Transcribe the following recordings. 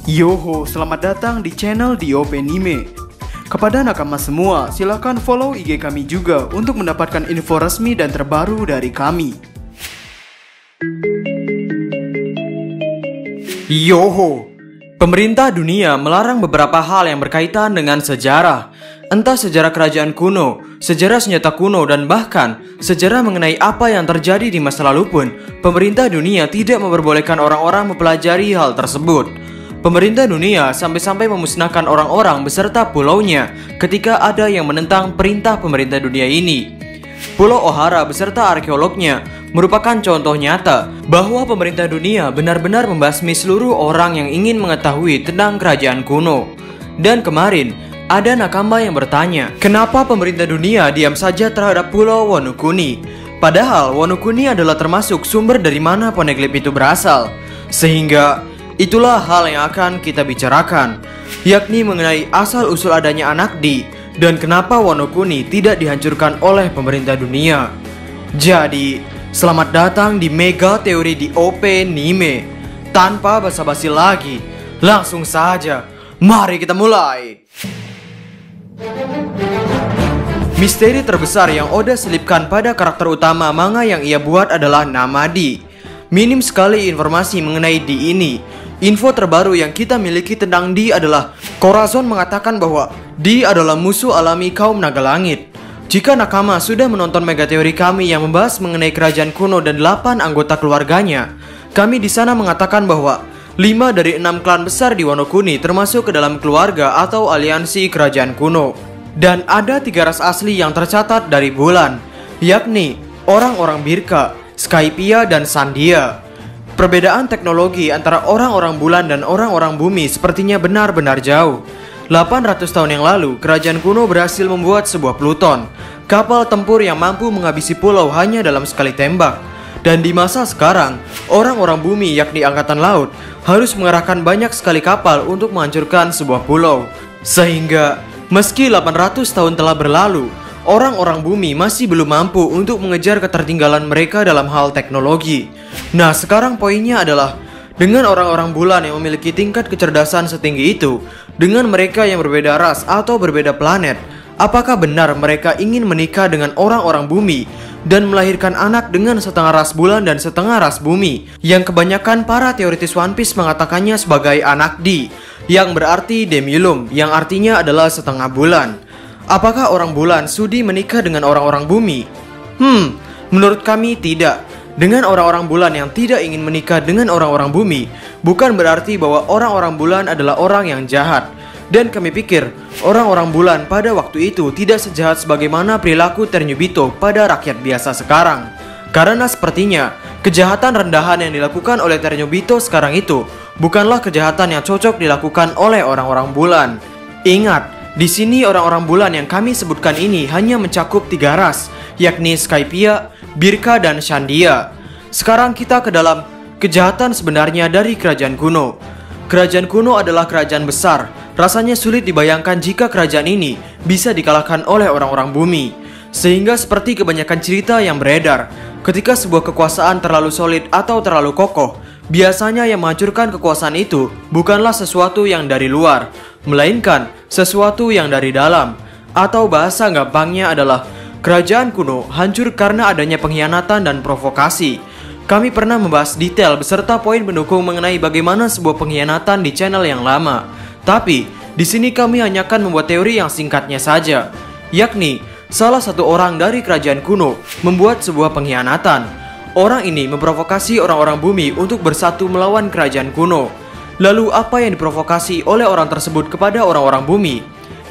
Yoho, selamat datang di channel DOP Anime. Kepada nakama semua, silahkan follow IG kami juga untuk mendapatkan info resmi dan terbaru dari kami. Yoho, pemerintah dunia melarang beberapa hal yang berkaitan dengan sejarah. Entah sejarah kerajaan kuno, sejarah senjata kuno, dan bahkan sejarah mengenai apa yang terjadi di masa lalu pun, pemerintah dunia tidak memperbolehkan orang-orang mempelajari hal tersebut. Pemerintah dunia sampai-sampai memusnahkan orang-orang beserta pulaunya ketika ada yang menentang perintah pemerintah dunia ini. Pulau Ohara beserta arkeolognya merupakan contoh nyata bahwa pemerintah dunia benar-benar membasmi seluruh orang yang ingin mengetahui tentang kerajaan kuno. Dan kemarin, ada nakama yang bertanya, kenapa pemerintah dunia diam saja terhadap Pulau Wano Kuni? Padahal Wano Kuni adalah termasuk sumber dari mana Poneglyph itu berasal. Sehingga itulah hal yang akan kita bicarakan, yakni mengenai asal-usul adanya Anakdi dan kenapa Wano Kuni tidak dihancurkan oleh pemerintah dunia. Jadi, selamat datang di Mega Teori DOP Anime. Tanpa basa-basi lagi, langsung saja, mari kita mulai. Misteri terbesar yang Oda selipkan pada karakter utama manga yang ia buat adalah nama Di. Minim sekali informasi mengenai Di ini. Info terbaru yang kita miliki tentang Di adalah Corazon mengatakan bahwa Di adalah musuh alami kaum naga langit. Jika nakama sudah menonton mega teori kami yang membahas mengenai kerajaan kuno dan 8 anggota keluarganya, kami di sana mengatakan bahwa 5 dari 6 klan besar di Wano Kuni termasuk ke dalam keluarga atau aliansi kerajaan kuno. Dan ada 3 ras asli yang tercatat dari bulan, yakni orang-orang Birka, Skypia, dan Sandia. Perbedaan teknologi antara orang-orang bulan dan orang-orang bumi sepertinya benar-benar jauh. 800 tahun yang lalu, kerajaan kuno berhasil membuat sebuah Pluton, kapal tempur yang mampu menghabisi pulau hanya dalam sekali tembak. Dan di masa sekarang, orang-orang bumi yakni angkatan laut harus mengerahkan banyak sekali kapal untuk menghancurkan sebuah pulau. Sehingga, meski 800 tahun telah berlalu, orang-orang bumi masih belum mampu untuk mengejar ketertinggalan mereka dalam hal teknologi. Nah, sekarang poinnya adalah dengan orang-orang bulan yang memiliki tingkat kecerdasan setinggi itu, dengan mereka yang berbeda ras atau berbeda planet, apakah benar mereka ingin menikah dengan orang-orang bumi dan melahirkan anak dengan setengah ras bulan dan setengah ras bumi, yang kebanyakan para teoritis One Piece mengatakannya sebagai Anakdi, yang berarti Demilum, yang artinya adalah setengah bulan. Apakah orang bulan sudi menikah dengan orang-orang bumi? Menurut kami tidak. Dengan orang-orang bulan yang tidak ingin menikah dengan orang-orang bumi, bukan berarti bahwa orang-orang bulan adalah orang yang jahat. Dan kami pikir, orang-orang bulan pada waktu itu tidak sejahat sebagaimana perilaku Ternubito pada rakyat biasa sekarang. Karena sepertinya, kejahatan rendahan yang dilakukan oleh Ternubito sekarang itu bukanlah kejahatan yang cocok dilakukan oleh orang-orang bulan. Ingat, di sini orang-orang bulan yang kami sebutkan ini hanya mencakup 3 ras, yakni Skypia, Birka, dan Sandia. Sekarang kita ke dalam kejahatan sebenarnya dari kerajaan kuno. Kerajaan kuno adalah kerajaan besar. Rasanya sulit dibayangkan jika kerajaan ini bisa dikalahkan oleh orang-orang bumi. Sehingga seperti kebanyakan cerita yang beredar, ketika sebuah kekuasaan terlalu solid atau terlalu kokoh, biasanya yang menghancurkan kekuasaan itu bukanlah sesuatu yang dari luar, melainkan sesuatu yang dari dalam. Atau bahasa gampangnya adalah kerajaan kuno hancur karena adanya pengkhianatan dan provokasi. Kami pernah membahas detail beserta poin pendukung mengenai bagaimana sebuah pengkhianatan di channel yang lama. Tapi, di sini kami hanya akan membuat teori yang singkatnya saja, yakni salah satu orang dari kerajaan kuno membuat sebuah pengkhianatan. Orang ini memprovokasi orang-orang bumi untuk bersatu melawan kerajaan kuno. Lalu apa yang diprovokasi oleh orang tersebut kepada orang-orang bumi?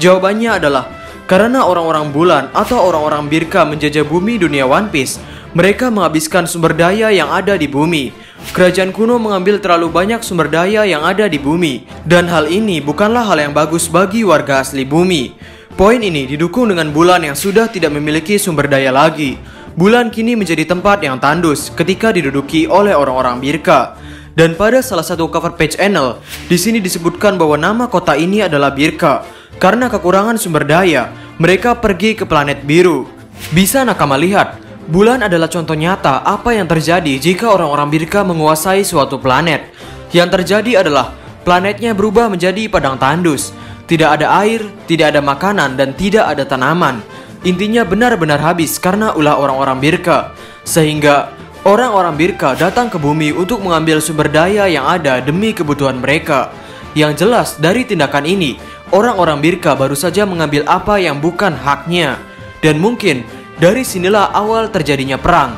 Jawabannya adalah karena orang-orang bulan atau orang-orang Birka menjajah bumi dunia One Piece, mereka menghabiskan sumber daya yang ada di bumi. Kerajaan kuno mengambil terlalu banyak sumber daya yang ada di bumi, dan hal ini bukanlah hal yang bagus bagi warga asli bumi. Poin ini didukung dengan bulan yang sudah tidak memiliki sumber daya lagi. Bulan kini menjadi tempat yang tandus ketika diduduki oleh orang-orang Birka. Dan pada salah satu cover page Enel, di sini disebutkan bahwa nama kota ini adalah Birka. Karena kekurangan sumber daya, mereka pergi ke planet biru. Bisa nakama lihat, bulan adalah contoh nyata apa yang terjadi jika orang-orang Birka menguasai suatu planet. Yang terjadi adalah planetnya berubah menjadi padang tandus. Tidak ada air, tidak ada makanan, dan tidak ada tanaman. Intinya benar-benar habis karena ulah orang-orang Birka. Sehingga orang-orang Birka datang ke bumi untuk mengambil sumber daya yang ada demi kebutuhan mereka. Yang jelas dari tindakan ini, orang-orang Birka baru saja mengambil apa yang bukan haknya. Dan mungkin dari sinilah awal terjadinya perang.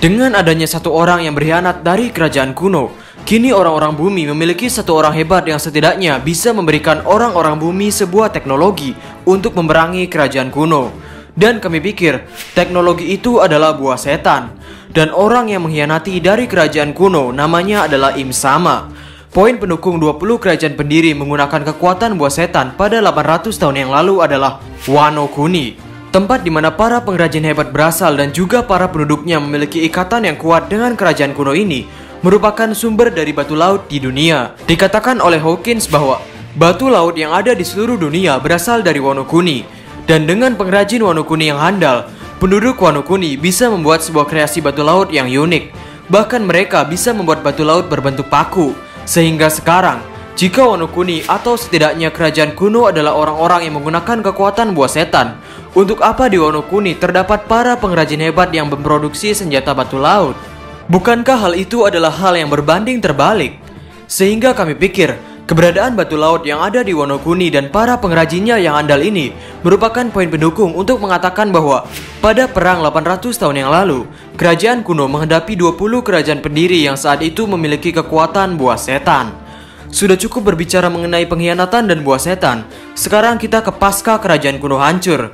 Dengan adanya satu orang yang berkhianat dari kerajaan kuno, kini orang-orang bumi memiliki satu orang hebat yang setidaknya bisa memberikan orang-orang bumi sebuah teknologi untuk memerangi kerajaan kuno. Dan kami pikir teknologi itu adalah buah setan. Dan orang yang mengkhianati dari kerajaan kuno namanya adalah Im Sama. Poin pendukung 20 kerajaan pendiri menggunakan kekuatan buah setan pada 800 tahun yang lalu adalah Wano Kuni. Tempat di mana para pengrajin hebat berasal dan juga para penduduknya memiliki ikatan yang kuat dengan kerajaan kuno ini merupakan sumber dari batu laut di dunia. Dikatakan oleh Hawkins bahwa batu laut yang ada di seluruh dunia berasal dari Wano Kuni. Dan dengan pengrajin Wano Kuni yang handal, penduduk Wano Kuni bisa membuat sebuah kreasi batu laut yang unik. Bahkan mereka bisa membuat batu laut berbentuk paku. Sehingga sekarang, jika Wano Kuni atau setidaknya kerajaan kuno adalah orang-orang yang menggunakan kekuatan buah setan, untuk apa di Wano Kuni terdapat para pengrajin hebat yang memproduksi senjata batu laut? Bukankah hal itu adalah hal yang berbanding terbalik? Sehingga kami pikir, keberadaan batu laut yang ada di Wano Kuni dan para pengrajinnya yang andal ini merupakan poin pendukung untuk mengatakan bahwa pada perang 800 tahun yang lalu, kerajaan kuno menghadapi 20 kerajaan pendiri yang saat itu memiliki kekuatan buah setan. Sudah cukup berbicara mengenai pengkhianatan dan buah setan. Sekarang kita ke pasca kerajaan kuno hancur.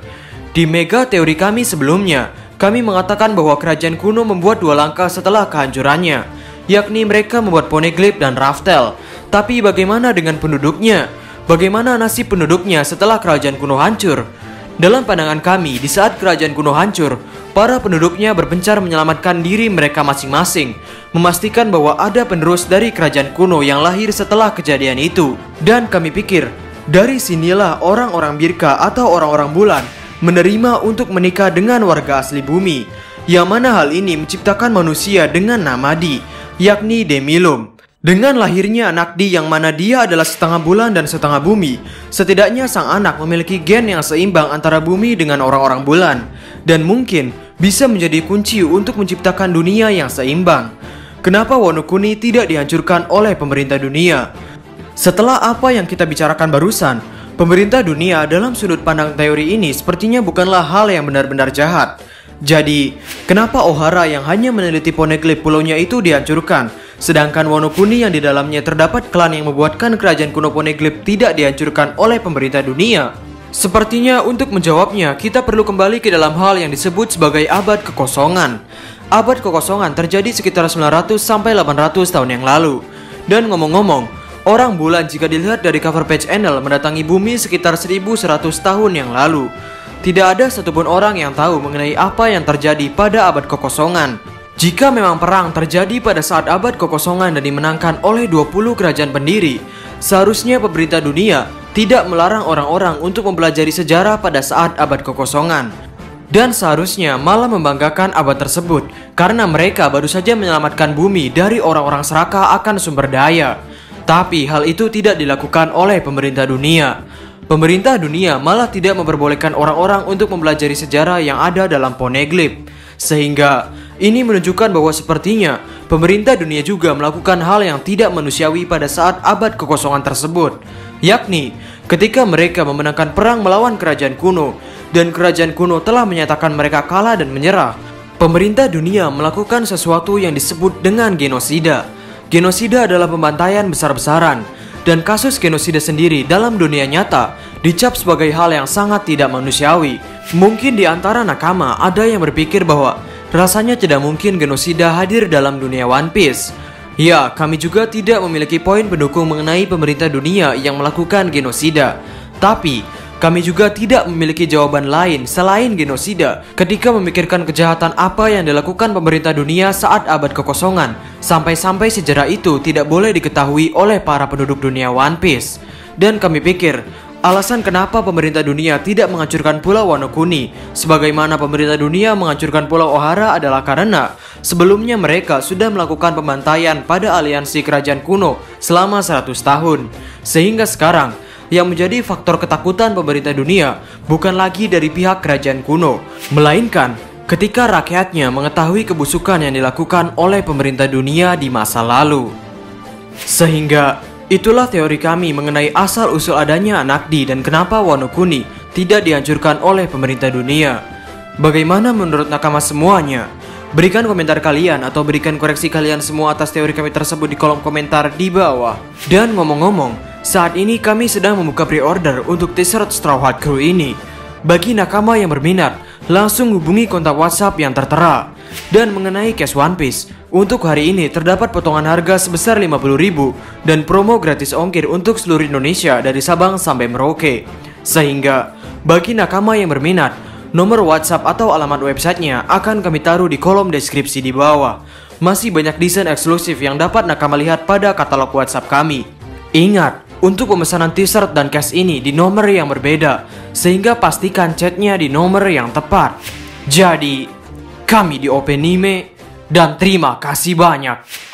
Di mega teori kami sebelumnya, kami mengatakan bahwa kerajaan kuno membuat dua langkah setelah kehancurannya, yakni mereka membuat Poneglyph dan Raftel. Tapi bagaimana dengan penduduknya? Bagaimana nasib penduduknya setelah kerajaan kuno hancur? Dalam pandangan kami, di saat kerajaan kuno hancur, para penduduknya berpencar menyelamatkan diri mereka masing-masing, memastikan bahwa ada penerus dari kerajaan kuno yang lahir setelah kejadian itu. Dan kami pikir, dari sinilah orang-orang Birka atau orang-orang bulan menerima untuk menikah dengan warga asli bumi, yang mana hal ini menciptakan manusia dengan nama Di, yakni Demilum. Dengan lahirnya anak Di yang mana dia adalah setengah bulan dan setengah bumi, setidaknya sang anak memiliki gen yang seimbang antara bumi dengan orang-orang bulan, dan mungkin bisa menjadi kunci untuk menciptakan dunia yang seimbang. Kenapa Wano Kuni tidak dihancurkan oleh pemerintah dunia? Setelah apa yang kita bicarakan barusan, pemerintah dunia dalam sudut pandang teori ini sepertinya bukanlah hal yang benar-benar jahat. Jadi, kenapa Ohara yang hanya meneliti Poneglyph pulaunya itu dihancurkan, sedangkan Wano Kuni yang di dalamnya terdapat klan yang membuatkan kerajaan kuno Poneglyph tidak dihancurkan oleh pemerintah dunia? Sepertinya untuk menjawabnya, kita perlu kembali ke dalam hal yang disebut sebagai abad kekosongan. Abad kekosongan terjadi sekitar 900 sampai 800 tahun yang lalu. Dan ngomong-ngomong, orang bulan jika dilihat dari cover page Enel mendatangi bumi sekitar 1100 tahun yang lalu. Tidak ada satupun orang yang tahu mengenai apa yang terjadi pada abad kekosongan. Jika memang perang terjadi pada saat abad kekosongan dan dimenangkan oleh 20 kerajaan pendiri, seharusnya pemerintah dunia tidak melarang orang-orang untuk mempelajari sejarah pada saat abad kekosongan. Dan seharusnya malah membanggakan abad tersebut karena mereka baru saja menyelamatkan bumi dari orang-orang serakah akan sumber daya. Tapi hal itu tidak dilakukan oleh pemerintah dunia. Pemerintah dunia malah tidak memperbolehkan orang-orang untuk mempelajari sejarah yang ada dalam Poneglyph. Sehingga ini menunjukkan bahwa sepertinya pemerintah dunia juga melakukan hal yang tidak manusiawi pada saat abad kekosongan tersebut, yakni ketika mereka memenangkan perang melawan kerajaan kuno dan kerajaan kuno telah menyatakan mereka kalah dan menyerah. Pemerintah dunia melakukan sesuatu yang disebut dengan genosida. Genosida adalah pembantaian besar-besaran, dan kasus genosida sendiri dalam dunia nyata dicap sebagai hal yang sangat tidak manusiawi. Mungkin di antara nakama ada yang berpikir bahwa rasanya tidak mungkin genosida hadir dalam dunia One Piece. Ya, kami juga tidak memiliki poin pendukung mengenai pemerintah dunia yang melakukan genosida. Tapi, kami juga tidak memiliki jawaban lain selain genosida ketika memikirkan kejahatan apa yang dilakukan pemerintah dunia saat abad kekosongan, sampai-sampai sejarah itu tidak boleh diketahui oleh para penduduk dunia One Piece. Dan kami pikir, alasan kenapa pemerintah dunia tidak menghancurkan Pulau Wano Kuni sebagaimana pemerintah dunia menghancurkan Pulau Ohara adalah karena sebelumnya mereka sudah melakukan pembantaian pada aliansi kerajaan kuno selama 100 tahun. Sehingga sekarang yang menjadi faktor ketakutan pemerintah dunia bukan lagi dari pihak kerajaan kuno, melainkan ketika rakyatnya mengetahui kebusukan yang dilakukan oleh pemerintah dunia di masa lalu. Sehingga itulah teori kami mengenai asal-usul adanya Anakdi dan kenapa Wano Kuni tidak dihancurkan oleh pemerintah dunia. Bagaimana menurut nakama semuanya? Berikan komentar kalian atau berikan koreksi kalian semua atas teori kami tersebut di kolom komentar di bawah. Dan ngomong-ngomong, saat ini kami sedang membuka pre-order untuk t-shirt Straw Hat Crew ini. Bagi nakama yang berminat, langsung hubungi kontak WhatsApp yang tertera. Dan mengenai cash One Piece, untuk hari ini terdapat potongan harga sebesar 50.000 dan promo gratis ongkir untuk seluruh Indonesia dari Sabang sampai Merauke. Sehingga bagi nakama yang berminat, nomor WhatsApp atau alamat websitenya akan kami taruh di kolom deskripsi di bawah. Masih banyak desain eksklusif yang dapat nakama lihat pada katalog WhatsApp kami. Ingat, untuk pemesanan t-shirt dan cash ini di nomor yang berbeda, sehingga pastikan chatnya di nomor yang tepat. Jadi, kami di Openime, dan terima kasih banyak.